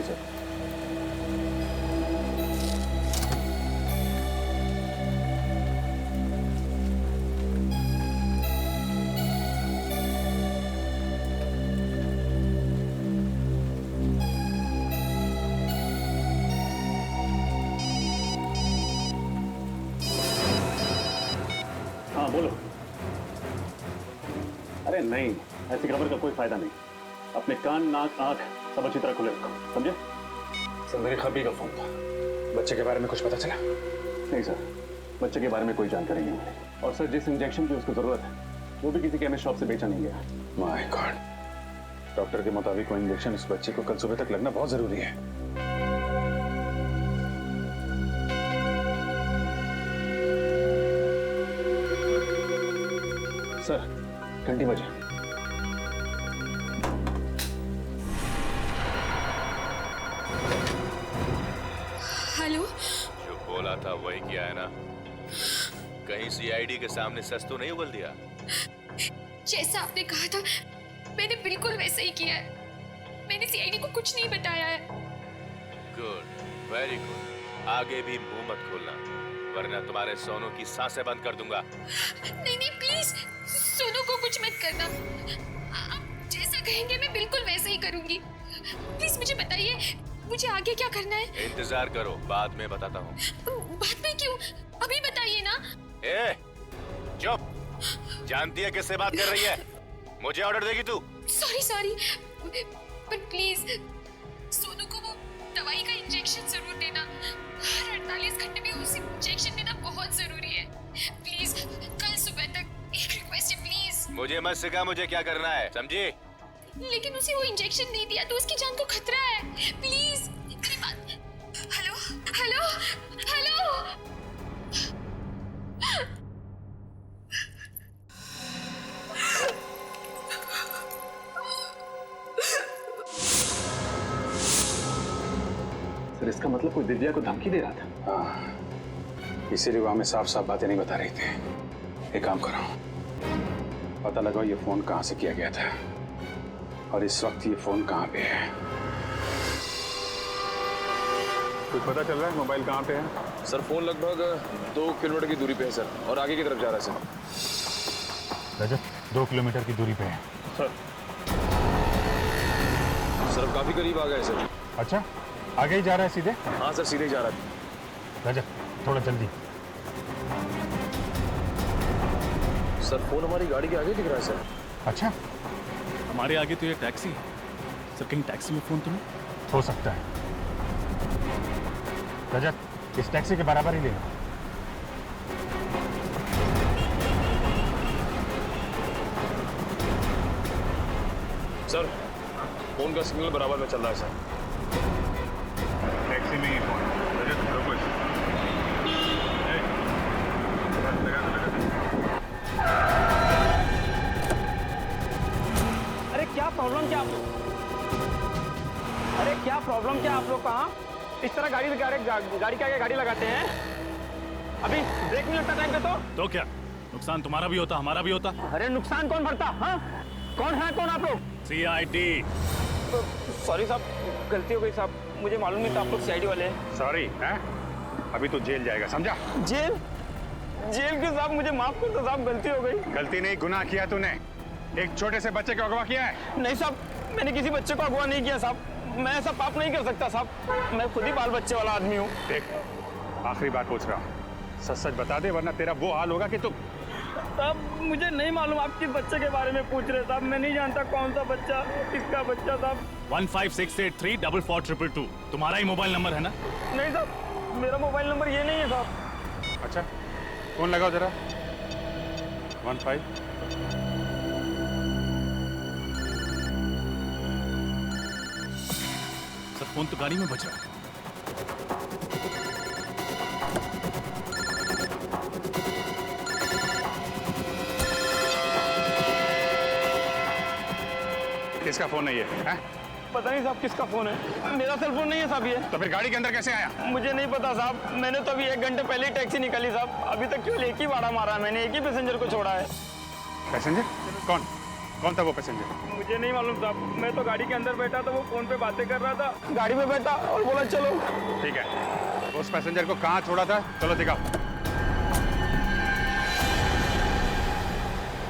Sir. हाँ बोलो। अरे नहीं, ऐसी खबर का कोई फायदा नहीं। अपने कान, नाक, आंख सब अच्छी तरह खुले रखो, समझे? सर मेरे खबी का फोन था। बच्चे के बारे में कुछ पता चला? नहीं सर, बच्चे के बारे में कोई जानकारी नहीं मिली। और सर जिस इंजेक्शन की उसको जरूरत है वो भी किसी केमिस्ट शॉप से बेचा नहीं गया। माय गॉड, डॉक्टर के मुताबिक वो इंजेक्शन उस बच्चे को कल सुबह तक लगना बहुत जरूरी है। सर घंटी बजे। हेलो। जो बोला था वही किया है ना? कहीं सीआईडी के सामने सच तो नहीं उगल दिया? जैसा आपने कहा था मैंने बिल्कुल वैसा ही किया है। मैंने सीआईडी को कुछ नहीं बताया है। Good, very good. आगे भी मुंह मत खोलना वरना तुम्हारे सोनू की सांसें बंद कर दूंगा। नहीं नहीं प्लीज, सोनू को कुछ मत करना। आप जैसा कहेंगे मैं बिल्कुल वैसा ही करूंगी। प्लीज मुझे बताइए मुझे आगे क्या करना है? इंतजार करो, बाद में बताता हूँ। बाद में क्यों, अभी बताइए ना। ए, चुप। जानती है किससे बात कर रही है? मुझे ऑर्डर देगी तू? सॉरी सॉरी, पर प्लीज सोनू को वो दवाई का इंजेक्शन जरूर देना। हर 48 घंटे में उसे इंजेक्शन देना बहुत जरूरी है। प्लीज कल सुबह तक एक रिक्वेस्ट है प्लीज। मुझे मत सिखा मुझे क्या करना है, समझी? लेकिन उसे वो इंजेक्शन नहीं दिया तो उसकी जान को खतरा है। प्लीज मेरी बात। Hello hello hello. सर इसका मतलब कोई दिव्या को धमकी दे रहा था? हाँ, इसीलिए वो हमें साफ साफ बातें नहीं बता रही थी। एक काम करो, पता लगाओ ये फोन कहाँ से किया गया था और इस वक्त ये फोन कहाँ पे है। कुछ पता चल रहा है मोबाइल कहाँ पे है? सर फोन लगभग 2 किलोमीटर की दूरी पे है सर, और आगे की तरफ जा रहा है सर। रजत 2 किलोमीटर की दूरी पे है। सर अब काफी करीब आ गए सर। अच्छा, आगे ही जा रहा है सीधे? हाँ सर सीधे ही जा रहा है। रजत थोड़ा जल्दी। सर फोन हमारी गाड़ी के आगे दिख रहा है सर। अच्छा, हमारे आगे तो ये टैक्सी है सर। कहीं टैक्सी में फोन तो नहीं? हो सकता है। रजत इस टैक्सी के बराबर ही ले लो। सर फोन का सिग्नल बराबर में चल रहा है सर। टैक्सी में ही फोन। रजत रुको। अरे क्या प्रॉब्लम क्या आप लोग? अरे क्या प्रॉब्लम क्या आप लोग? कहाँ इस तरह गाड़ी के आगे गाड़ी लगाते हैं? अभी ब्रेक नहीं लगता टाइम पे तो क्या नुकसान तुम्हारा भी होता हमारा भी होता? अरे नुकसान कौन भरता? हाँ कौन है कौन आप लोग? सीआईडी। सॉरी साहब, गलती हो गई साहब, मुझे मालूम नहीं था आप लोग सीआईडी वाले हैं। सॉरी है, अभी तो जेल जाएगा, समझा? जेल? जेल क्यों साहब? मुझे माफ कर दो साहब, गलती हो गई। गलती नहीं, गुनाह किया तूने। एक छोटे से बच्चे को अगवा किया है। नहीं साहब, मैंने किसी बच्चे को अगवा नहीं किया साहब। मैं ऐसा पाप नहीं कर सकता साहब। मैं खुद ही बाल बच्चे वाला आदमी हूँ। देख, आखिरी बात पूछ रहा हूँ, सच सच बता दे वरना तेरा वो हाल होगा कि तू। साहब मुझे नहीं मालूम, आप किस बच्चे के बारे में पूछ रहे साहब? मैं नहीं जानता कौन सा बच्चा, किसका बच्चा साहब। 1568324422 तुम्हारा ही मोबाइल नंबर है ना? नहीं साहब, मेरा मोबाइल नंबर ये नहीं है साहब। अच्छा, फोन लगाओ जरा। 15। सर फोन तो गाड़ी में बज रहा है। किसका फोन है ये? हैं? पता नहीं साहब किसका फोन है, मेरा सेल फोन नहीं है साहब ये। तो फिर गाड़ी के अंदर कैसे आया? मुझे नहीं पता साहब, मैंने तो अभी 1 घंटे पहले ही टैक्सी निकाली साहब। अभी तक केवल एक ही भाड़ा मारा है मैंने, एक ही पैसेंजर को छोड़ा है। पैसेंजर? कौन? कौन था वो पैसेंजर? मुझे नहीं मालूम साहब, मैं तो गाड़ी के अंदर बैठा था, वो फोन पे बातें कर रहा था, गाड़ी में बैठा और बोला चलो। ठीक है, उस पैसेंजर को कहाँ छोड़ा था? चलो दिखाओ।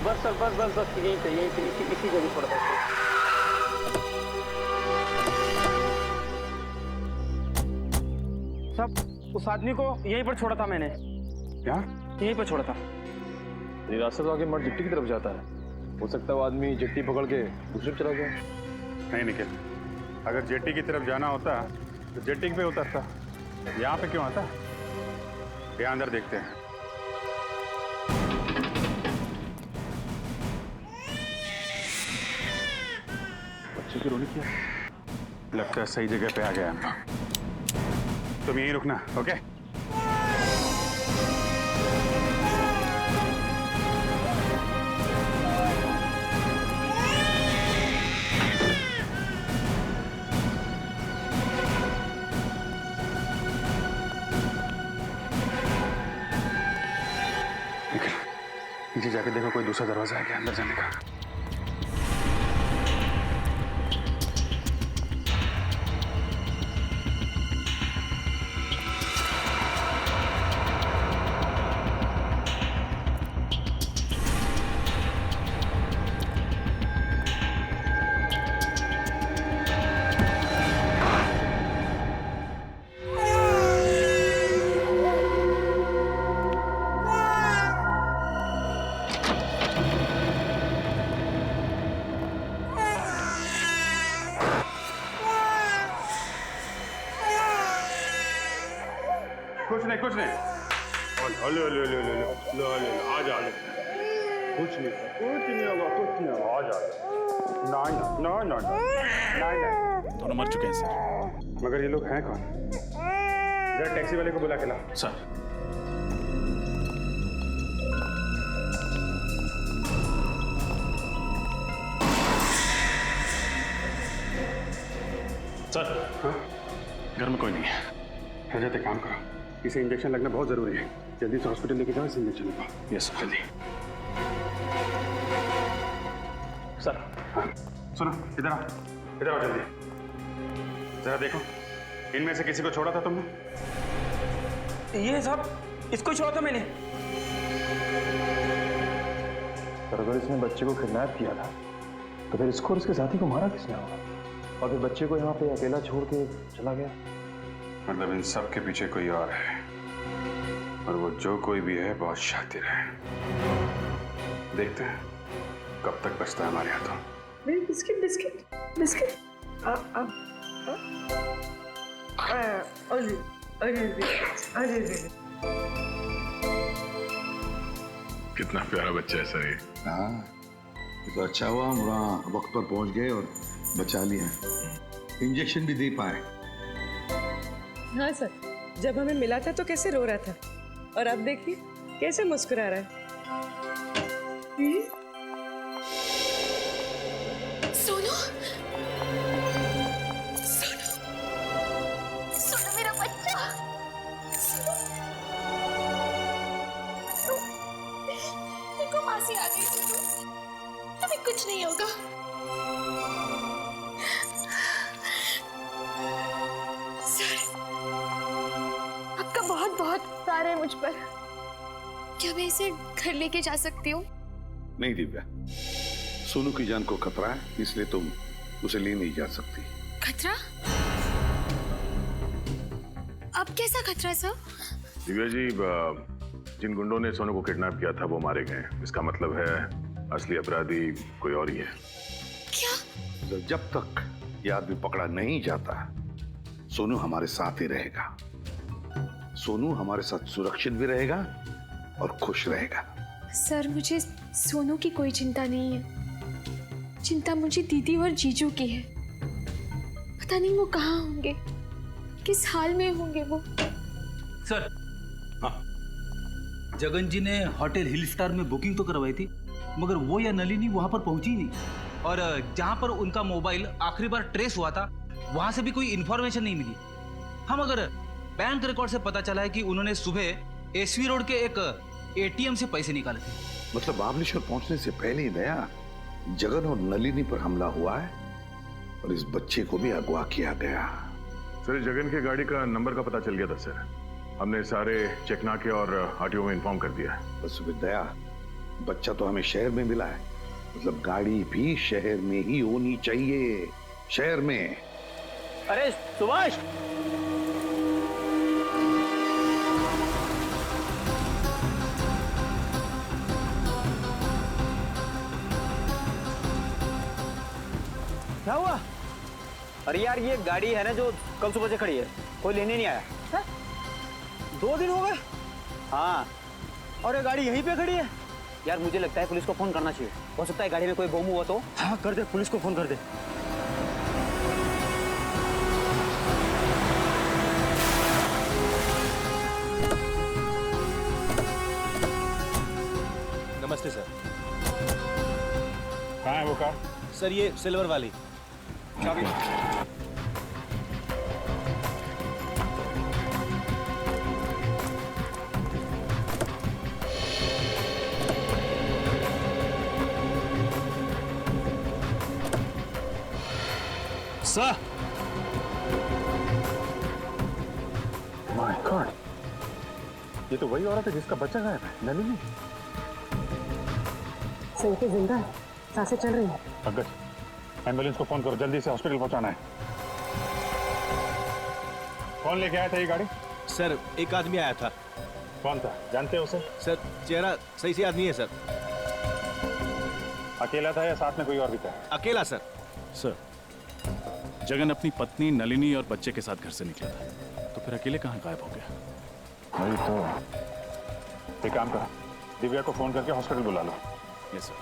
बस सर, बस यहीं पे इसी जगह छोड़ा था। साहब उस आदमी को यहीं पर छोड़ा था मैंने। क्या? यहीं पर छोड़ा था। ये रास्ता तो आगे मठ जिट्टी की तरफ जाता है, हो सकता है वो आदमी जेट्टी पकड़ के दूसरी तरफ चला गया। नहीं निखिल, अगर जेट्टी की तरफ जाना होता तो जेट्टी पे उतरता, यहाँ पे क्यों आता? यहाँ अंदर देखते हैं। बच्चे की रोने किया, लगता है सही जगह पे आ गया हम। तुम यहीं रुकना, ओके? नीचे जाके देखो कोई दूसरा दरवाजा है क्या अंदर जाने का। कुछ नहीं आ जा, कुछ नहीं होगा, आ जा। ना दोनों मर चुके हैं सर। मगर ये लोग हैं कौन? जरा टैक्सी वाले को बुला के लाओ। सर हाँ? घर में कोई नहीं है। रजत एक काम करो, इसे इंजेक्शन लगना बहुत जरूरी है, जल्दी से हॉस्पिटल लेके जाओ, इसे इंजेक्शन लगाओ। यस सर, जल्दी। सर हाँ सुनो, इधर आओ जल्दी। जरा देखो, इनमें से किसी को छोड़ा था तुमने? ये साहब, इसको छोड़ा था मैंने। पर अगर इसने बच्चे को किडनैप किया था तो फिर इसको और इसके साथी को मारा किसने होगा? और फिर बच्चे को यहाँ पे अकेला छोड़ के चला गया। मतलब इन सब के पीछे कोई और है, और वो जो कोई भी है बहुत शातिर है। देखते हैं कब तक बचता है हमारे हाथों। मेरी बिस्किट अरे कितना प्यारा बच्चा है सर ये। हाँ, ये तो अच्छा हुआ हम वहाँ वक्त पर पहुँच गए और बचा लिया, इंजेक्शन भी दे पाए। हाँ सर, जब हमें मिला था तो कैसे रो रहा था, और अब देखिए कैसे मुस्कुरा रहा है। सोनू, सोनू, सोनू मेरा बच्चा। मेरे को फांसी आ गई सोनू, अभी कुछ नहीं होगा। आपका बहुत बहुत प्यार है मुझ पर। क्या मैं इसे घर लेके जा सकती हूँ? नहीं दिव्या, सोनू की जान को खतरा है, इसलिए तुम उसे ले नहीं जा सकती। खतरा? अब कैसा खतरा सर? दिव्या जी, जिन गुंडों ने सोनू को किडनैप किया था वो मारे गए। इसका मतलब है असली अपराधी कोई और ही है। क्या? तो जब तक ये आदमी पकड़ा नहीं जाता, सोनू हमारे साथ ही रहेगा। सोनू हमारे साथ सुरक्षित भी रहेगा और खुश रहेगा। सर, मुझे सोनू की कोई चिंता नहीं है। चिंता मुझे दीदी और जीजू की है। पता नहीं वो कहाँ होंगे, किस हाल में होंगे वो। सर, हाँ, जगन जी ने होटल हिल स्टार में बुकिंग तो करवाई थी, मगर वो या नलिनी वहां पर पहुंची नहीं, और जहां पर उनका मोबाइल आखिरी बार ट्रेस हुआ था वहां से भी कोई इंफॉर्मेशन नहीं मिली। हम अगर बैंक रिकॉर्ड से पता चला है कि उन्होंने सुबह एसवी रोड के एक एटीएम से पैसे निकाले थे। मतलब महाबलेश्वर पहुंचने से पहले ही दया जगन और नलिनी पर हमला हुआ है और इस बच्चे को भी अगवा किया गया। सर जगन की गाड़ी का नंबर का पता चल गया था सर। हमने सारे चेकनाके और आरटीओ में इन्फॉर्म कर दिया है। बस विद्या, बच्चा तो हमें शहर में मिला है, मतलब गाड़ी भी शहर में ही होनी चाहिए, शहर में। अरे सुभाष, क्या हुआ? अरे यार ये गाड़ी है ना जो कल सुबह से खड़ी है, कोई लेने नहीं आया है? 2 दिन हो गए। हाँ, और ये गाड़ी यहीं पे खड़ी है। यार मुझे लगता है पुलिस को फोन करना चाहिए, हो सकता है गाड़ी में कोई बम हुआ तो। हाँ कर दे, पुलिस को फोन कर दे। नमस्ते सर। कहाँ है वो कार? सर ये सिल्वर वाली। चाबी। सर माय गॉड, ये तो वही औरत है जिसका बच्चा गायब है, नलिनी। सही पे जिंदा है, सांसें चल रही हैं। पंकज, एम्बुलेंस को फोन करो, जल्दी से हॉस्पिटल पहुंचाना है। कौन लेके आया था ये गाड़ी? सर एक आदमी आया था। कौन था, जानते हो उसे? सर चेहरा सही से याद नहीं है सर। अकेला था या साथ में कोई और भी था? अकेला सर। सर जगन अपनी पत्नी नलिनी और बच्चे के साथ घर से निकला था, तो फिर अकेले कहाँ गायब हो गया? वही तो। एक काम करो, दिव्या को फोन करके हॉस्पिटल बुला लो। Yes sir.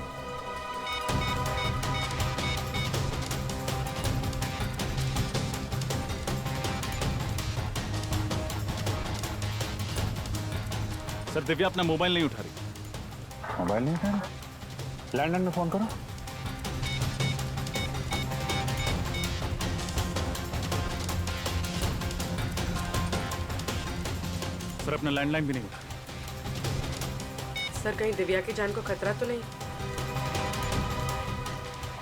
सर दिव्या अपना मोबाइल नहीं उठा रही। मोबाइल नहीं उठा रहा? लैंडलाइन में फोन करो। सर अपना लैंडलाइन भी नहीं उठा रही। सर कहीं दिव्या की जान को खतरा तो नहीं?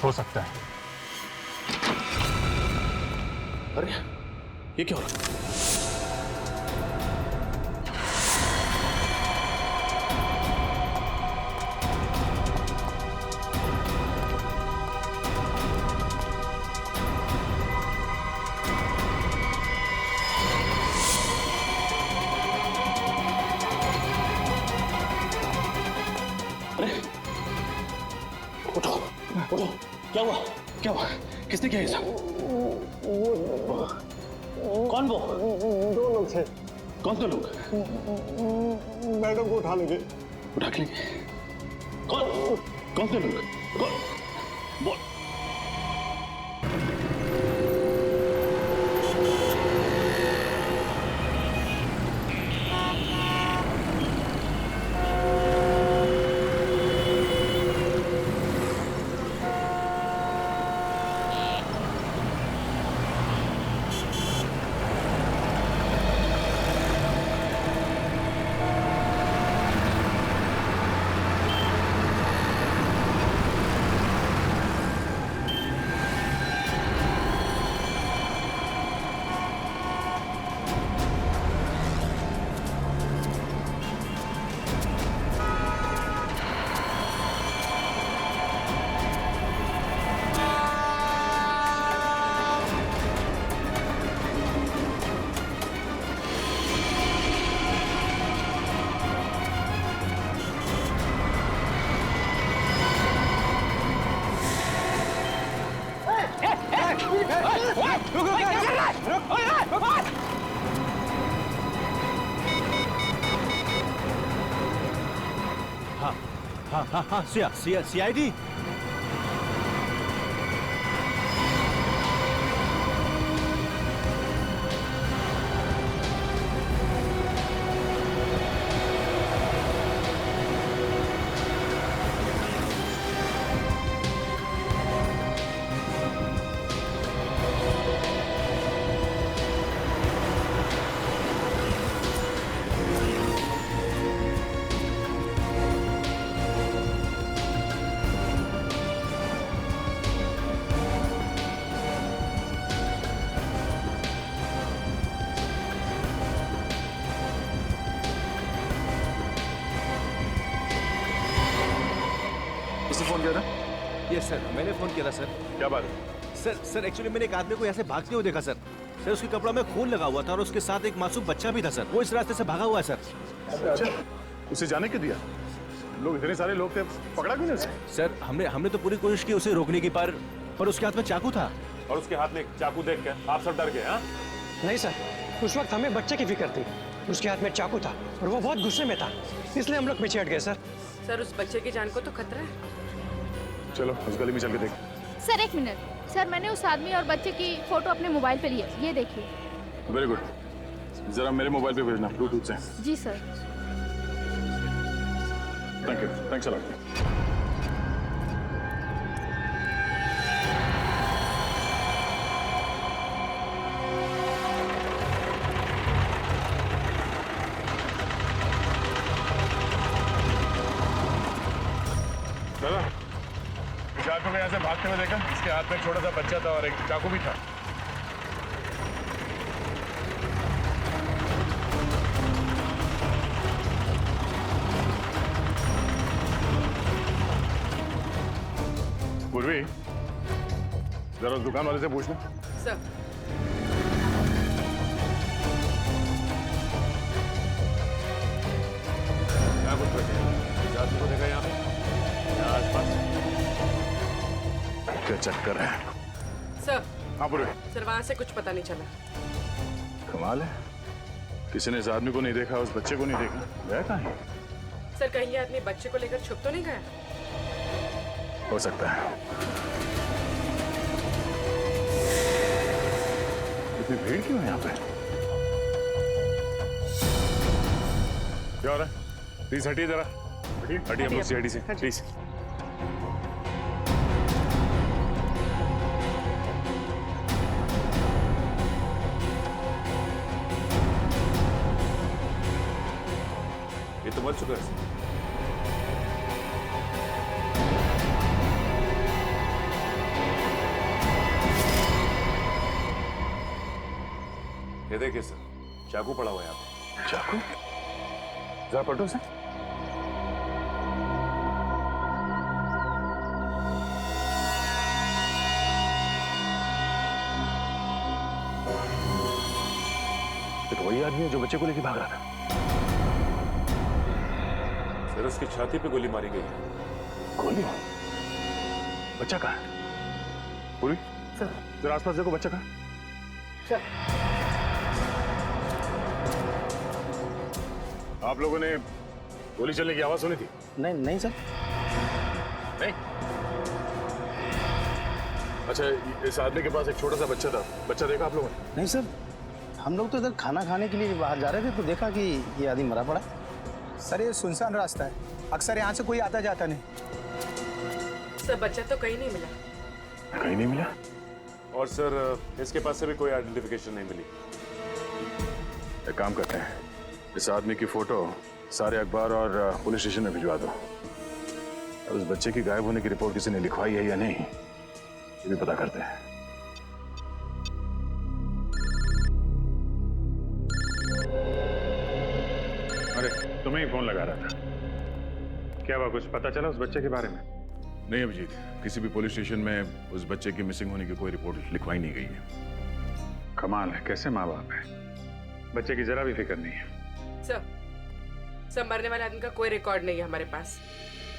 हो सकता है। अरे ये क्या हो रहा है? उठो, क्या हुआ? क्या हुआ? किसने किया ये सब? कौन वो? 2 लोग थे। कौन से लोग? मैडम को उठा लेंगे। उठा के लेंगे? कौन से लोग? कौन? बोल। हाँ CID। किसी फोन किया था? यस सर, मैंने फोन किया था सर। क्या बात है? सर एक्चुअली मैंने एक आदमी को यहाँ से भागते हुए देखा सर। सर उसके कपड़ा में खून लगा हुआ था और उसके साथ एक मासूम बच्चा भी था सर। वो इस रास्ते से भागा हुआ है सर। अच्छा, उसे जाने क्यों दिया? लोग, इतने सारे लोग थे, पकड़ा क्यों नहीं उसे? सर हमने तो पूरी कोशिश की उसे रोकने की, पर उसके हाथ में चाकू था। और उसके हाथ में चाकू देख के आप सब डर गए? हाँ, नहीं सर, उस वक्त हमें बच्चे की फिक्र थी। उसके हाथ में चाकू था और वो बहुत गुस्से में था, इसलिए हम लोग पीछे हट गए सर। सर उस बच्चे की जान को तो खतरा है। चलो उस गली में चल के देख। सर एक मिनट, सर मैंने उस आदमी और बच्चे की फोटो अपने मोबाइल पे ली है, ये देखिए। वेरी गुड, जरा मेरे मोबाइल पे भेजना ब्लूटूथ से। जी sir. Thank you, thanks a lot. दादा, चाकू को यहाँ से भागते हुए देखा, इसके हाथ में एक छोटा सा बच्चा था और एक चाकू भी था। पूर्वी, जरा उस दुकान वाले से पूछना। सर क्या कुछ बैठे इस आदमी को देखा यहाँ पे? यहाँ आसपास क्या चक्कर है? सर। हाँ पूर्वी। सर वहाँ से कुछ पता नहीं चला। कमाल है, किसी ने इस आदमी को नहीं देखा, उस बच्चे को नहीं देखा। गया कहाँ है? सर कहीं ये आदमी बच्चे को लेकर छुप तो नहीं गया? हो सकता है। इतनी भीड़ क्यों है यहाँ पे? क्या हो रहा है? प्लीज हटिए जरा, हटिए हम लोग सीआईडी से, प्लीज। ये तो मर चुका है। ये देखिए सर, चाकू पड़ा हुआ है यहाँ पे। चाकू? जरा पलटो से। ये तो वही आदमी है जो बच्चे को लेके भाग रहा था। सर उसकी छाती पे गोली मारी गई है। गोली? बच्चा कहाँ है? पूरी सर, जरा आसपास देखो, बच्चा कहाँ? आप लोगों ने गोली चलने की आवाज सुनी थी? नहीं सर। नहीं? अच्छा, इस आदमी के पास एक छोटा सा बच्चा था, बच्चा देखा आप लोगों ने? नहीं सर, हम लोग तो इधर खाना खाने के लिए बाहर जा रहे थे तो देखा कि ये आदमी मरा पड़ा। सर ये सुनसान रास्ता है, अक्सर यहाँ से कोई आता जाता नहीं। सर बच्चा तो कहीं नहीं मिला। कहीं नहीं मिला? और सर इसके पास से भी कोई आइडेंटिफिकेशन नहीं मिली। एक काम करते हैं, इस आदमी की फोटो सारे अखबार और पुलिस स्टेशन में भिजवा दो। उस बच्चे की गायब होने की रिपोर्ट किसी ने लिखवाई है या नहीं, ये भी पता करते हैं। अरे तुम्हें ही फोन लगा रहा था, क्या हुआ? कुछ पता चला उस बच्चे के बारे में? नहीं अभिजीत, किसी भी पुलिस स्टेशन में उस बच्चे की मिसिंग होने की कोई रिपोर्ट लिखवाई नहीं गई है। कमाल है, कैसे माँ बाप है, बच्चे की जरा भी फिक्र नहीं है। सर मरने वाले आदमी का कोई रिकॉर्ड नहीं है हमारे पास।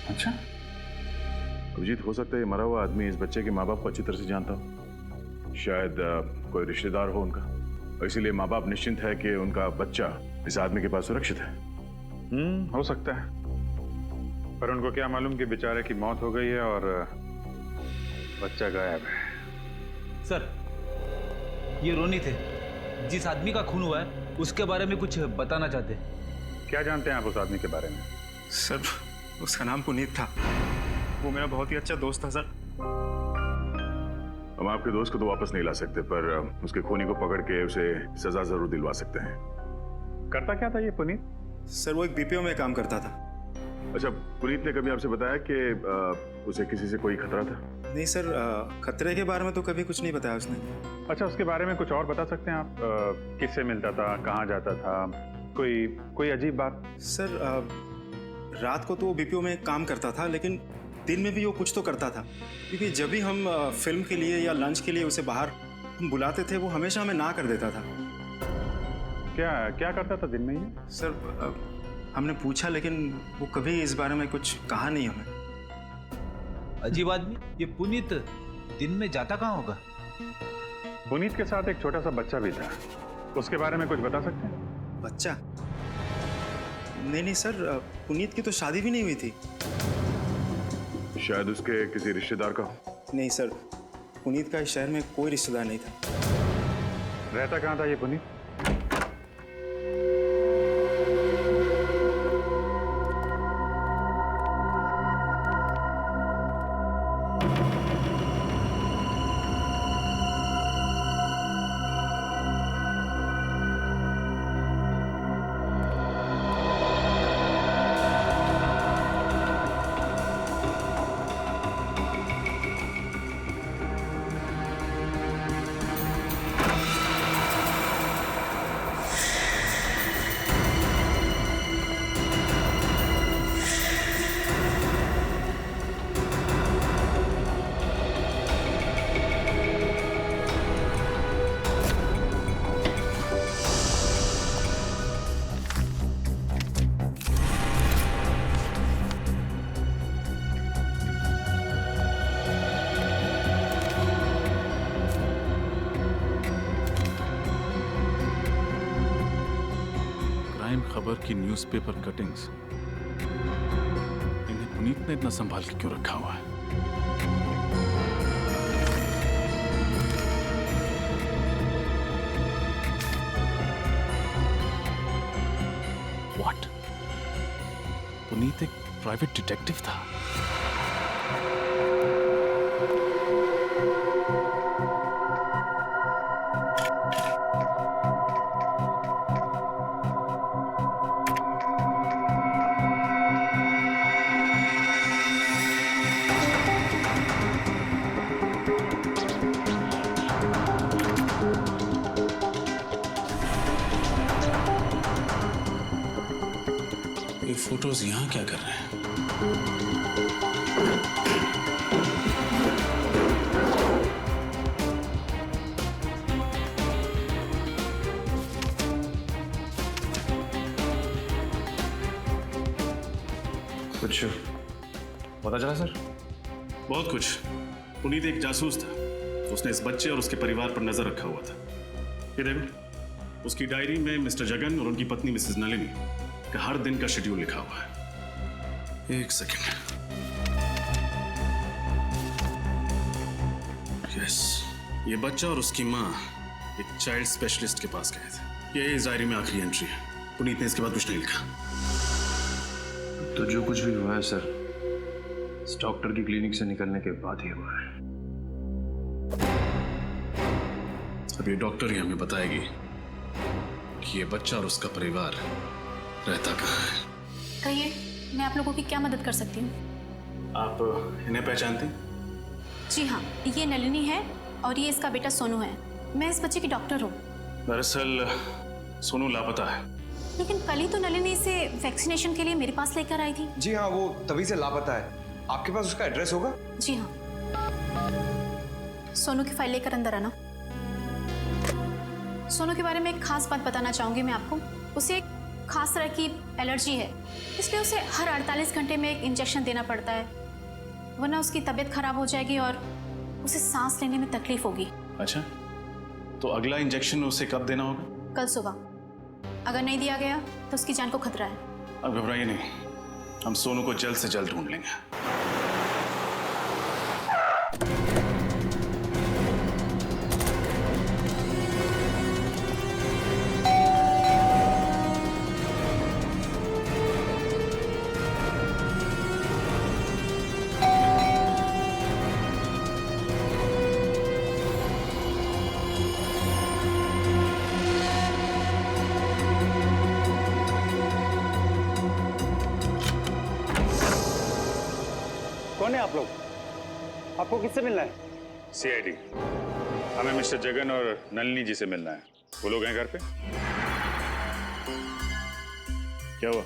अच्छा अभिजीत, हो सकता है ये मरा हुआ आदमी इस बच्चे के माँ बाप को अच्छी तरह से जानता हो, शायद कोई रिश्तेदार हो उनका, और इसीलिए माँ बाप निश्चिंत है कि उनका बच्चा इस आदमी के पास सुरक्षित है। हो सकता है, पर उनको क्या मालूम कि बेचारे की मौत हो गई है और बच्चा गायब है। सर ये रोनी थे, जिस आदमी का खून हुआ है उसके बारे में कुछ बताना चाहते हैं। क्या जानते हैं आप उस आदमी के बारे में? सर उसका नाम पुनीत था, वो मेरा बहुत ही अच्छा दोस्त था सर। हम आपके दोस्त को तो वापस नहीं ला सकते, पर उसके खूनी को पकड़ के उसे सजा जरूर दिलवा सकते हैं। करता क्या था ये पुनीत? सर वो एक बीपीओ में काम करता था। अच्छा, पुनीत ने कभी आपसे बताया कि उसे किसी से कोई खतरा था? नहीं सर, खतरे के बारे में तो कभी कुछ नहीं बताया उसने। अच्छा, उसके बारे में कुछ और बता सकते हैं आप? किससे मिलता था, कहाँ जाता था, कोई अजीब बात? सर रात को तो वो बीपीओ में काम करता था, लेकिन दिन में भी वो कुछ तो करता था, क्योंकि जब भी हम फिल्म के लिए या लंच के लिए उसे बाहर हम बुलाते थे वो हमेशा हमें ना कर देता था। क्या क्या करता था दिन में ये? सर हमने पूछा लेकिन वो कभी इस बारे में कुछ कहा नहीं हमें। अजीब आदमी, ये पुनीत दिन में जाता कहाँ होगा? पुनीत के साथ एक छोटा सा बच्चा भी था, उसके बारे में कुछ बता सकते हैं? बच्चा? नहीं सर, पुनीत की तो शादी भी नहीं हुई थी। शायद उसके किसी रिश्तेदार का हो। नहीं सर, पुनीत का इस शहर में कोई रिश्तेदार नहीं था। रहता कहाँ था ये पुनीत? खबर की न्यूज़पेपर कटिंग्स, इन्हें पुनीत ने इतना संभाल के क्यों रखा हुआ है? What? पुनीत एक प्राइवेट डिटेक्टिव था। फोटोज यहाँ क्या कर रहे हैं? कुछ पता चला सर? बहुत कुछ। पुनीत एक जासूस था, उसने इस बच्चे और उसके परिवार पर नजर रखा हुआ था। ये देखो, उसकी डायरी में मिस्टर जगन और उनकी पत्नी मिसेस नलिनी का हर दिन का शेड्यूल लिखा हुआ है। एक सेकेंड। यस, ये बच्चा और उसकी माँ एक चाइल्ड स्पेशलिस्ट के पास गए थे। ये इस डायरी में आखिरी एंट्री है। पुनीत ने इसके बाद कुछ नहीं लिखा। तो जो कुछ भी हुआ है सर, इस डॉक्टर की क्लिनिक से निकलने के बाद ही हुआ है। अब ये डॉक्टर ही हमें बताएगी कि ये बच्चा और उसका परिवार रहता कहाँ है। कहिए, मैं आप लोगों की क्या मदद कर सकती हूँ? आप इन्हें पहचानती? जी हाँ, ये नलिनी है और ये इसका बेटा सोनू है। मैं इस बच्चे की डॉक्टर हूँ। दरअसल सोनू लापता है। लेकिन कल ही तो नलिनी इसे वैक्सीनेशन के लिए मेरे पास लेकर आई थी। जी हाँ, वो तभी से लापता है। आपके पास उसका एड्रेस होगा? जी हाँ। सोनू की फाइल लेकर अंदर आना। सोनू के बारे में एक खास बात बताना चाहूंगी मैं आपको। उसे एक खास तरह की एलर्जी है, इसलिए उसे हर 48 घंटे में एक इंजेक्शन देना पड़ता है, वरना उसकी तबीयत खराब हो जाएगी और उसे सांस लेने में तकलीफ होगी। अच्छा, तो अगला इंजेक्शन उसे कब देना होगा? कल सुबह। अगर नहीं दिया गया तो उसकी जान को खतरा है। अब घबराइए नहीं, हम सोनू को जल्द से जल्द ढूंढ लेंगे। कौन है आप लोग? आपको किससे मिलना है? सीआईडी। हमें मिस्टर जगन और नलिनी जी से मिलना है। वो लोग हैं घर पे? क्या हुआ?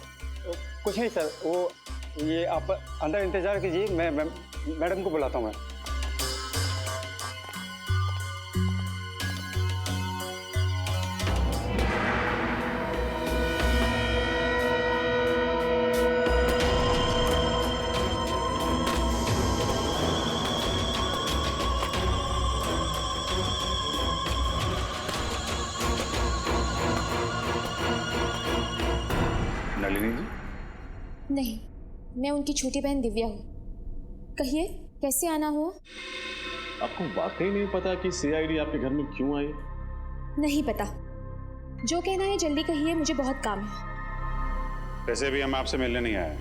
कुछ नहीं सर, वो ये आप अंदर इंतजार कीजिए, मैं मैडम को बुलाता हूँ मैं। नलिनी जी? नहीं, मैं उनकी छोटी बहन दिव्या हूँ। कहिए कैसे आना हुआ? आपको वाकई नहीं पता कि सीआईडी आपके घर में क्यों आई? नहीं पता। जो कहना है जल्दी कहिए, मुझे बहुत काम है। वैसे भी हम आपसे मिलने नहीं आए,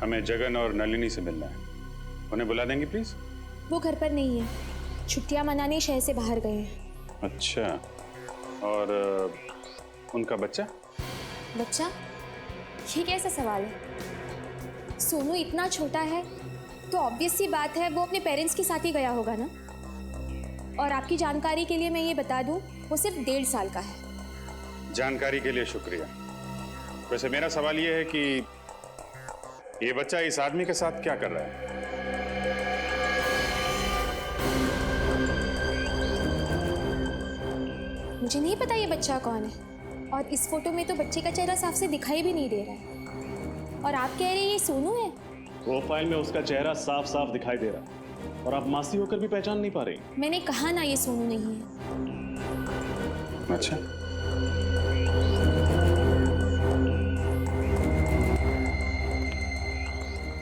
हमें जगन और नलिनी से मिलना है। उन्हें बुला देंगे प्लीज? वो घर पर नहीं है, छुट्टियां मनाने शहर से बाहर गए हैं। अच्छा, और उनका बच्चा? बच्चा? ये कैसा सवाल है? सोनू इतना छोटा है तो ऑब्वियस सी बात है वो अपने पेरेंट्स के साथ ही गया होगा ना। और आपकी जानकारी के लिए मैं ये बता दूं, वो सिर्फ 1.5 साल का है। जानकारी के लिए शुक्रिया। वैसे मेरा सवाल ये है कि ये बच्चा इस आदमी के साथ क्या कर रहा है? मुझे नहीं पता ये बच्चा कौन है, और इस फोटो में तो बच्चे का चेहरा साफ से दिखाई भी नहीं दे रहा है। और आप कह रहे हैं ये सोनू है? प्रोफाइल में उसका चेहरा साफ साफ दिखाई दे रहा है और आप मासी होकर भी पहचान नहीं पा रही। मैंने कहा ना ये सोनू नहीं है। अच्छा,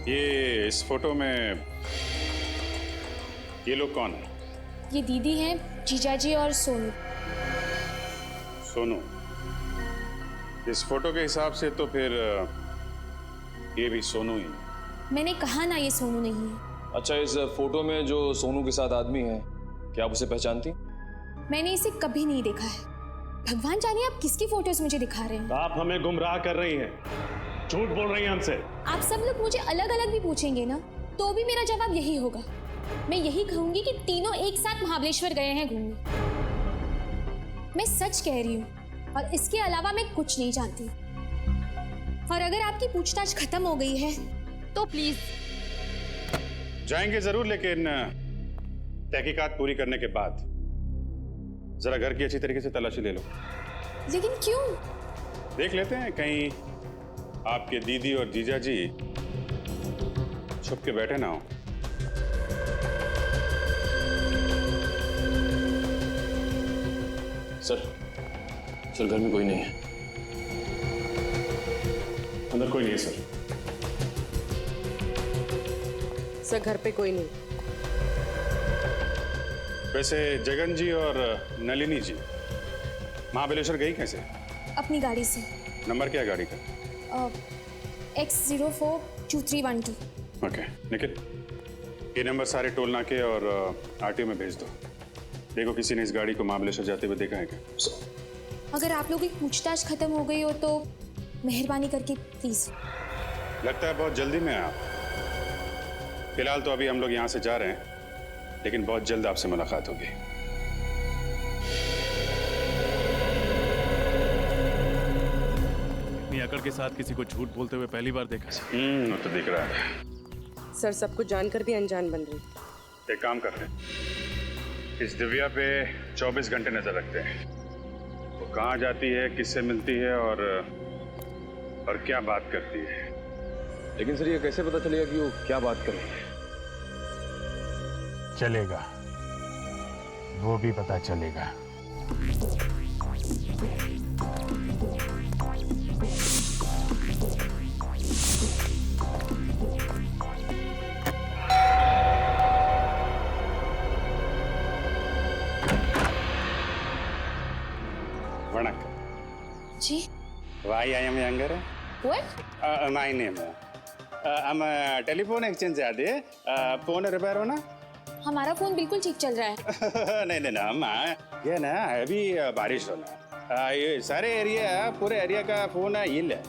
ये इस फोटो में ये लोग कौन है? ये दीदी हैं, जीजाजी और सोनू। सोनू? इस फोटो के हिसाब से तो फिर ये भी सोनू ही है। मैंने कहा ना ये सोनू नहीं है। अच्छा, इस फोटो में जो सोनू के साथ आदमी है, क्या आप उसे पहचानती? मैंने इसे कभी नहीं देखा है। भगवान जाने आप किसकी फोटोज मुझे दिखा रहे हैं। आप हमें गुमराह कर रही हैं, झूठ बोल रही हैं हमसे। आप सब लोग मुझे अलग अलग भी पूछेंगे ना तो भी मेरा जवाब यही होगा। मैं यही कहूंगी कि तीनों एक साथ महाबलेश्वर गए हैं घूमने। मैं सच कह रही हूँ और इसके अलावा मैं कुछ नहीं जानती। और अगर आपकी पूछताछ खत्म हो गई है तो प्लीज। जाएंगे जरूर, लेकिन तहकीकात पूरी करने के बाद जरा घर की अच्छी तरीके से तलाशी ले लो। लेकिन क्यों? देख लेते हैं कहीं आपके दीदी और जीजा जी छुप के बैठे ना हो। सर घर में कोई नहीं है। अंदर कोई नहीं है सर। सर घर पे कोई नहीं। वैसे जगन जी और नलिनी जी महाबलेश्वर गई कैसे? अपनी गाड़ी से। नंबर क्या है गाड़ी का? X042312। ओके, निखिल ये नंबर सारे टोल नाके और आरटीओ में भेज दो। देखो किसी ने इस गाड़ी को महाबलेश्वर जाते हुए देखा है क्या? अगर आप लोगों की पूछताछ खत्म हो गई हो तो मेहरबानी करके प्लीज। लगता है बहुत जल्दी में आप। फिलहाल तो अभी हम लोग यहाँ से जा रहे हैं, लेकिन बहुत जल्द आपसे मुलाकात होगी। इतनी अकड़ के साथ किसी को झूठ बोलते हुए पहली बार देखा। वो तो दिख रहा है। सर सब कुछ जानकर भी अनजान बन रही। एक काम करते हैं, इस दिव्या पे 24 घंटे नजर रखते हैं। वो कहाँ जाती है, किससे मिलती है और क्या बात करती है। लेकिन सर ये कैसे पता चलेगा कि वो क्या बात कर रही है? चलेगा, वो भी पता चलेगा। वणक्कम जी। Why I am younger? What? My name. हम टेलीफोन एक्सचेंज से आते हैं। फोन रिपेयर हो ना? हमारा फोन बिल्कुल ठीक चल रहा है। नहीं अम्मा, ये ना अभी बारिश होना, ये सारे एरिया, पूरे एरिया का फोन हिल है,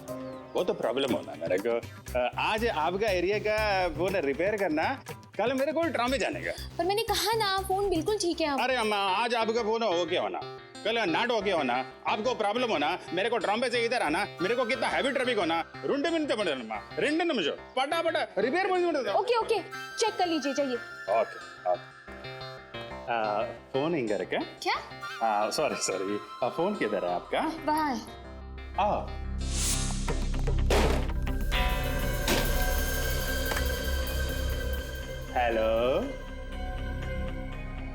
वो तो प्रॉब्लम होना मेरे को। आज आपका एरिया का फोन रिपेयर करना कल मेरे को ड्रामे जाने का। पर मैंने कहा ना फोन बिल्कुल ठीक है अब। अरे अम्मा आज आपका फोन ओके होना, कल नाट ओके होना, आपको प्रॉब्लम होना, मेरे को ड्रामे से इधर आना, मेरे को कितना हैवी ट्रैफिक होना, रुंडे मिनट पड़े अम्मा, 2 निमिषம் पटापट रिपेयर பண்ணிட்டு ओके ओके चेक कर लीजिए जाइए। ओके ओके फोन इंग रखा क्या? सॉरी फोन किधर है आपका? वहाँ है। हेलो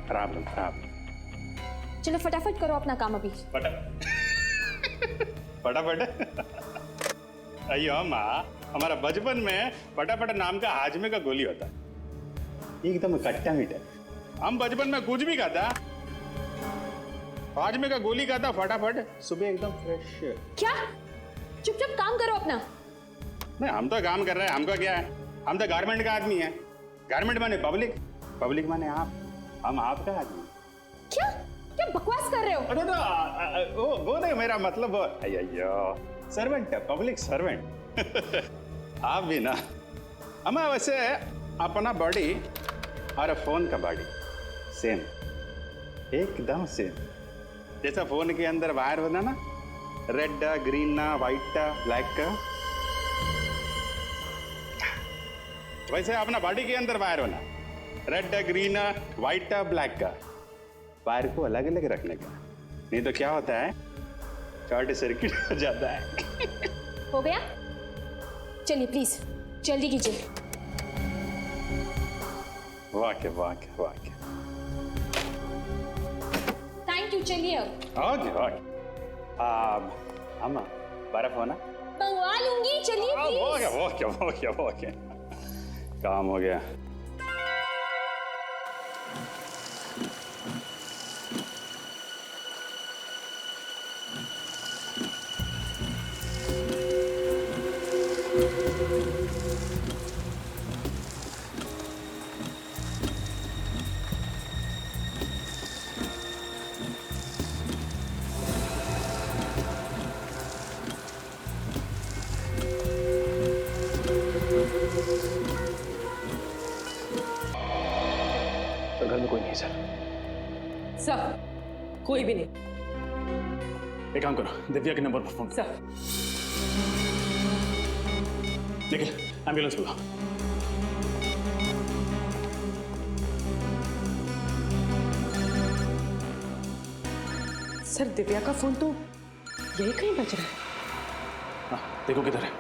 प्रॉब्लम चलो फटाफट करो अपना काम अभी। फटाफट अयो माँ, हमारा बचपन में फटाफट नाम का हाजमे का गोली होता, एकदम खट्टा मीठा। हम बचपन में कुछ भी खाता, हाजमे का गोली खाता, फटाफट सुबह एकदम फ्रेश। क्या? चुपचाप काम करो अपना। नहीं हम तो काम कर रहे हैं, हमको क्या है, हम तो गारमेंट का आदमी है। गारमेंट माने पब्लिक, पब्लिक माने आप, हम आपका आदमी। क्या क्या बकवास कर रहे हो? अरे तो वो नहीं, मेरा मतलब अयो सर्वेंट है, पब्लिक सर्वेंट। आप भी ना। हमें वैसे अपना बॉडी और फोन का बॉडी सेम, एकदम सेम। जैसा फोन के अंदर वायर होना ना, रेड ग्रीन व्हाइट ब्लैक का, वैसे अपना बॉडी के अंदर वायर होना, रेड ग्रीन व्हाइट ब्लैक का। वायर को अलग अलग रखने का, नहीं तो क्या होता है, शॉर्ट सर्किट हो जाता है। हो गया? चलिए प्लीज जल्दी कीजिए। वाह थैंक यू। चलिए अब। ओके अम्मा बर्फ होना मंगवा लूंगी, चलिए प्लीज। ओके काम हो गया। घर में कोई नहीं सर। सर कोई भी नहीं। एक काम करो, दिव्या के नंबर पर फोन सर। निखिल एम्बुलेंस बुलाओ। सर दिव्या का फोन तो यही कहीं बज रहा है। हाँ, देखो किधर है।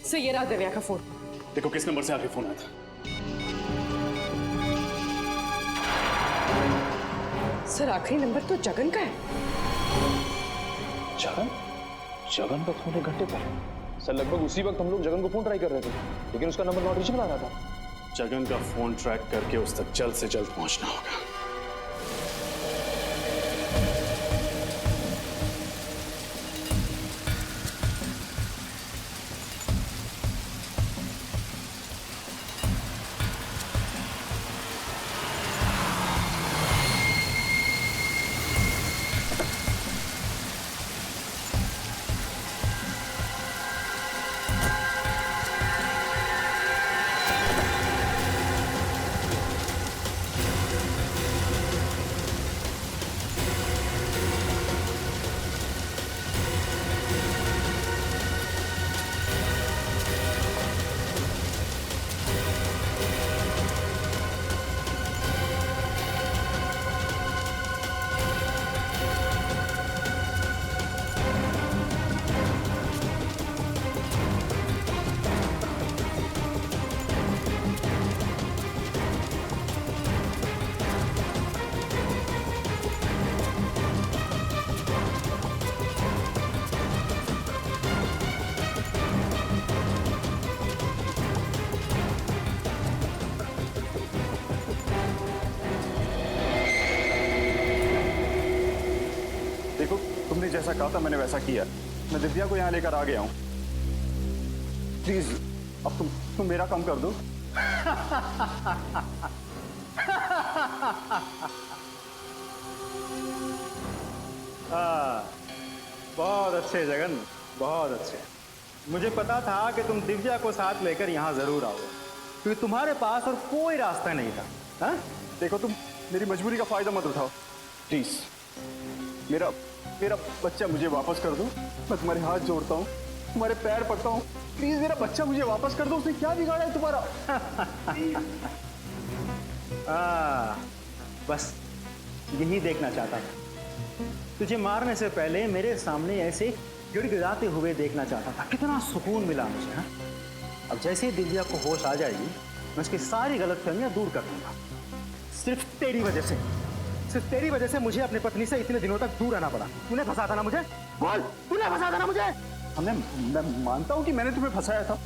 सर ये रहा दिव्या का फोन। देखो किस नंबर से आखिरी फोन आया था। सर आखिरी नंबर तो जगन का है। जगन का फोन 1 घंटे पर। सर लगभग उसी वक्त हम लोग जगन को फोन ट्राई कर रहे थे, लेकिन उसका नंबर नॉट रीचेबल आ रहा था। जगन का फोन ट्रैक करके उस तक जल्द से जल्द पहुंचना होगा। जैसा कहा था मैंने वैसा किया। मैं दिव्या को यहाँ लेकर आ गया हूँ। प्लीज अब तुम मेरा काम कर दो। बहुत अच्छे जगन, बहुत अच्छे। मुझे पता था कि तुम दिव्या को साथ लेकर यहाँ जरूर आओगे, क्योंकि तुम्हारे पास और कोई रास्ता नहीं था। हाँ? देखो तुम मेरी मजबूरी का फायदा मत उठाओ प्लीज। मेरा बच्चा मुझे वापस कर दो। मैं तुम्हारे हाथ जोड़ता हूँ, तुम्हारे पैर पड़ता हूँ, प्लीज मेरा बच्चा मुझे वापस कर दो। उसने क्या बिगाड़ा है तुम्हारा? बस यही देखना चाहता था। तुझे मारने से पहले मेरे सामने ऐसे गिड़गिड़ाते हुए देखना चाहता था। कितना सुकून मिला मुझे। हाँ? अब जैसे ही दिव्या को होश आ जाएगी, मैं उसकी सारी गलतफहमियां दूर कर दूंगा। सिर्फ तेरी वजह से मुझे अपनी पत्नी से इतने दिनों तक दूर रहना पड़ा। तूने फंसा था ना मुझे? बोल, तूने फंसा था ना मुझे? मैं मानता हूँ कि मैंने तुम्हें फंसाया था।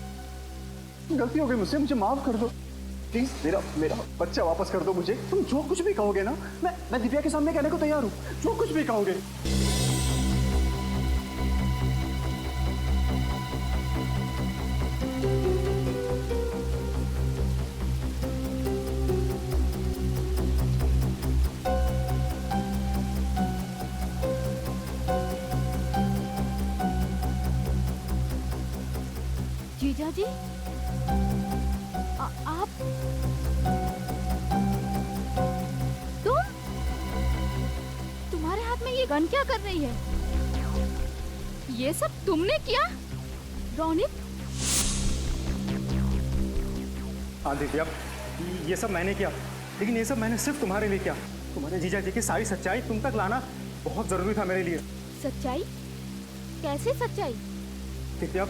गलती हो गई मुझसे, मुझे माफ कर दो प्लीज। मेरा बच्चा वापस कर दो मुझे। तुम जो कुछ भी कहोगे ना, मैं दिव्या के सामने कहने को तैयार हूँ। जो कुछ भी कहोगे। जीजा जी, आप तुम्हारे हाथ में ये गन क्या कर रही है? ये सब तुमने किया रोनित? हाँ दिव्या, ये सब मैंने किया, लेकिन ये सब मैंने सिर्फ तुम्हारे लिए किया। तुम्हारे जीजा जी की सारी सच्चाई तुम तक लाना बहुत जरूरी था मेरे लिए। सच्चाई? कैसे सच्चाई? दिव्या,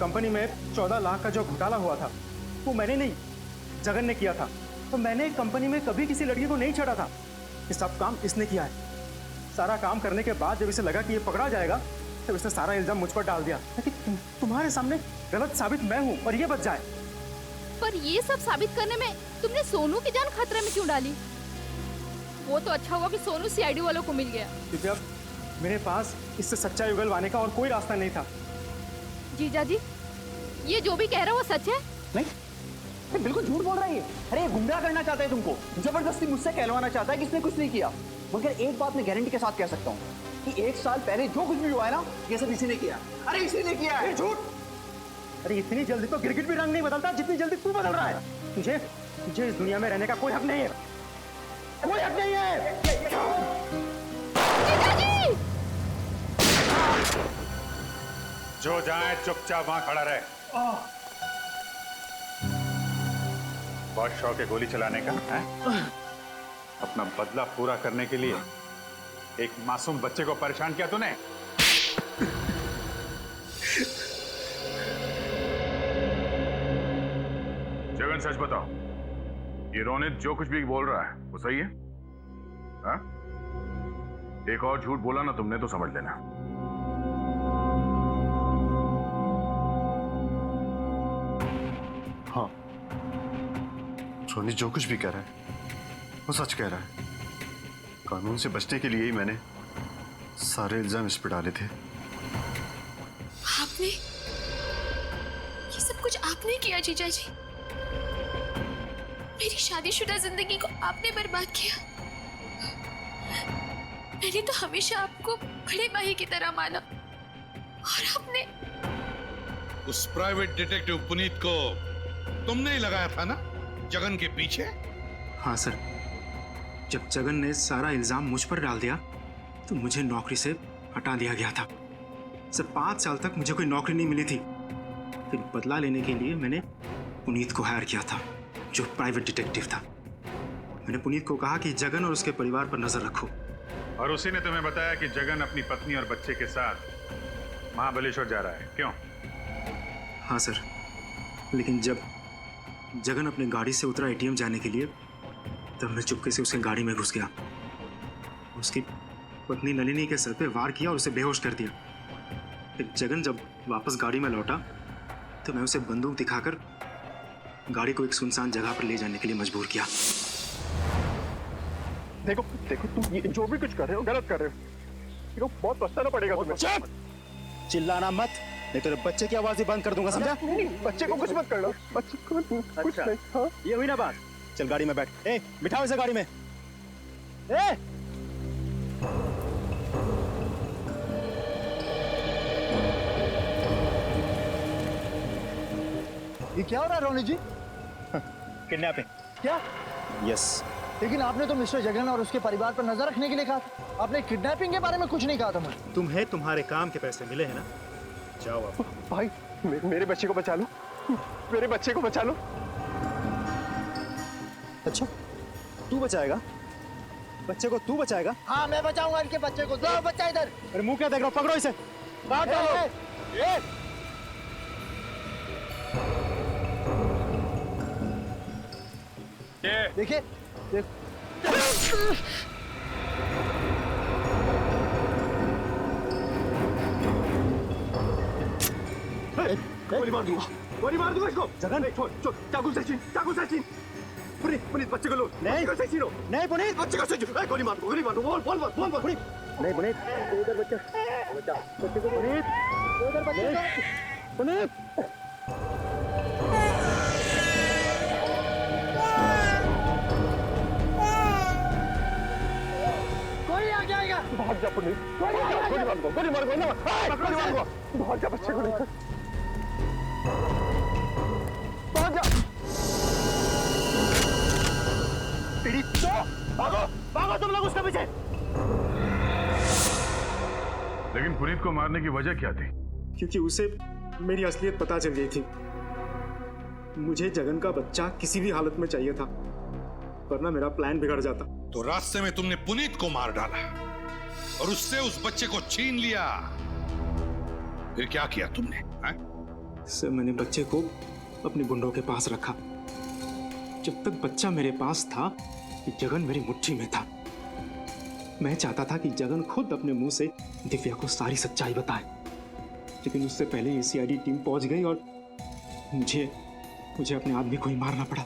कंपनी में 14 लाख का जो घोटाला हुआ था, वो मैंने नहीं, जगन ने किया था। तो मैंने कंपनी में कभी किसी लड़की को नहीं छेड़ा था। ये सब काम इसने किया है। सारा काम करने के बाद जब इसे लगा कि ये पकड़ा जाएगा, तब इसने सारा इल्जाम मुझ पर डाल दिया ताकि तुम्हारे सामने गलत साबित मैं हूँ और ये बच जाए। पर ये सब साबित करने में तुमने सोनू की जान खतरे में क्यों डाली? वो तो अच्छा हुआ कि सोनू सीआईडी वालों को मिल गया। दिव्या, मेरे पास इससे सच्चाई उगलवाने का और कोई रास्ता नहीं था। जीजा जी, ये जो भी कह रहा है वो सच है? नहीं, बिल्कुल झूठ बोल रही है। अरे ये गुमराह करना चाहता है तुमको, जबरदस्ती मुझसे कहलवाना चाहता है कि इसने कुछ नहीं किया। मगर एक बात मैं गारंटी के साथ कह सकता हूँ कि 1 साल पहले जो कुछ भी हुआ है ना, ये सब इसी ने किया। अरे इसी ने किया है। झूठ। अरे इतनी जल्दी तो गिरगिट भी रंग नहीं बदलता जितनी जल्दी तू बदल रहा है। तुझे इस दुनिया में रहने का कोई हक नहीं है। कोई हक नहीं है। जीजा जी! जो जाए चुपचाप वहां खड़ा रहे। बहुत शौक है गोली चलाने का है? अपना बदला पूरा करने के लिए एक मासूम बच्चे को परेशान किया तूने। जगन सच बताओ, ये रोनित जो कुछ भी बोल रहा है वो सही है? हाँ? एक और झूठ बोला ना तुमने तो समझ लेना। हाँ, रोनित जो कुछ भी कह रहा है वो सच कह रहा है। कानून से बचने के लिए ही मैंने सारे इल्जाम इस पर डाले थे। आपने ये सब कुछ आपने किया जीजा जी? मेरी शादीशुदा जिंदगी को आपने बर्बाद किया। मैंने तो हमेशा आपको बड़े भाई की तरह माना और आपने उस प्राइवेट डिटेक्टिव पुनीत को तुमने ही लगाया था ना जगन के पीछे? हाँ सर, जब जगन ने सारा इल्जाम मुझ पर डाल दिया तो मुझे नौकरी से हटा दिया गया था। सर 5 साल तक मुझे कोई नौकरी नहीं मिली थी। फिर बदला लेने के लिए मैंने पुनीत को हायर किया था, जो प्राइवेट डिटेक्टिव था। मैंने पुनीत को कहा कि जगन और उसके परिवार पर नजर रखो। और उसी ने तुम्हें बताया कि जगन अपनी पत्नी और बच्चे के साथ महाबलेश्वर जा रहा है, क्यों? हाँ सर, लेकिन जब जगन अपने गाड़ी से उतरा एटीएम जाने के लिए, तब मैं चुपके से उसके गाड़ी में घुस गया। उसकी पत्नी नलिनी के सर पे वार किया और उसे बेहोश कर दिया। फिर जगन जब वापस गाड़ी में लौटा तो मैं उसे बंदूक दिखाकर गाड़ी को एक सुनसान जगह पर ले जाने के लिए मजबूर किया। देखो तुम ये जो भी कुछ कर रहे हो गलत कर रहे हो। बहुत पछताना पड़ेगा तुम्हें। चिल्लाना मत, नहीं तो बच्चे की आवाज ही बंद कर दूंगा, समझा? बच्चे को कुछ मत करना, बच्चे को कुछ नहीं। हाँ? ये हुई ना बात। चल गाड़ी में बैठ। ए, बिठाओ इसे गाड़ी में। ए! ये क्या हो रहा है रोनी जी? किडनैपिंग। क्या? यस। लेकिन आपने तो मिस्टर जगन और उसके परिवार पर नजर रखने के लिए कहा था। आपने किडनैपिंग के बारे में कुछ नहीं कहा था मुझे। तुम्हें तुम्हारे काम के पैसे मिले हैं ना, जाओ आप। भाई मेरे बच्चे को बचा लो, मेरे बच्चे को बचा लो। अच्छा, तू बचाएगा? बच्चे को तू बचाएगा? हाँ, मैं बचाऊंगा इनके बच्चे को। दो बच्चा इधर। अरे मुंह क्या देख रहा हो? पकड़ो इसे। देखिए, गोली मार दूंगा इसको। जगन छोड़, चाकू से छीन, पुनीत बच्चे को लो। नहीं पुनीत, बच्चे को छीन, गोली मार दो, बोल पुनीत। नहीं पुनीत, उधर बच्चे को पुनीत, उधर बच्चे को पुनीत। कोई आ जाएगा। भाग जा पुनीत, गोली मार दो, भाग जा बच्चे को लेकर, भाग जा। भागो तुम लोग उसके पीछे। लेकिन पुनीत को मारने की वजह क्या थी? क्योंकि उसे मेरी असलियत पता चल गई थी। मुझे जगन का बच्चा किसी भी हालत में चाहिए था, वरना मेरा प्लान बिगड़ जाता। तो रास्ते में तुमने पुनीत को मार डाला और उससे उस बच्चे को छीन लिया। फिर क्या किया तुमने? सर, मैंने बच्चे को अपने गुंडों के पास रखा। जब तक बच्चा मेरे पास था, जगन मेरी मुट्ठी में था। मैं चाहता था कि जगन खुद अपने मुंह से दिव्या को सारी सच्चाई बताए, लेकिन उससे पहले ये सीआईडी टीम पहुंच गई और मुझे अपने आदमी को ही मारना पड़ा।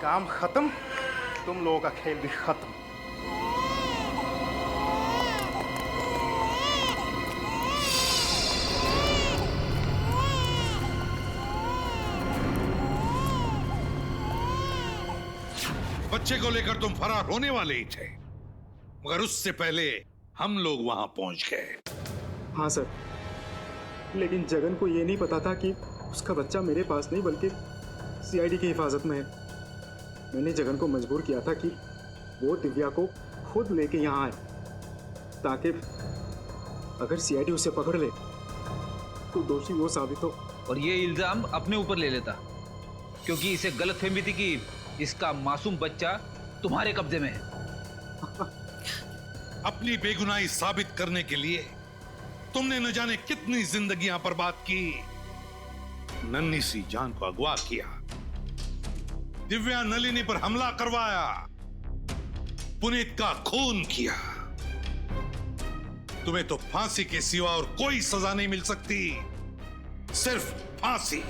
काम खत्म, तुम लोगों का खेल भी खत्म। बच्चे को लेकर तुम फरार होने वाले ही थे, मगर उससे पहले हम लोग वहां पहुंच गए। हाँ सर, लेकिन जगन को यह नहीं पता था कि उसका बच्चा मेरे पास नहीं बल्कि सीआईडी की हिफाजत में है। मैंने जगन को मजबूर किया था कि वो दिव्या को खुद लेके यहाँ आए, ताकि अगर सीआईडी उसे पकड़ ले तो दोषी वो साबित हो। और ये इल्जाम अपने ऊपर ले लेता, क्योंकि इसे गलतफहमी थी कि इसका मासूम बच्चा तुम्हारे कब्जे में है। अपनी बेगुनाही साबित करने के लिए तुमने न जाने कितनी जिंदगियां बर्बाद की। नन्ही सी जान को अगवा किया, दिव्या नलिनी पर हमला करवाया, पुनीत का खून किया। तुम्हें तो फांसी के सिवा और कोई सजा नहीं मिल सकती, सिर्फ फांसी।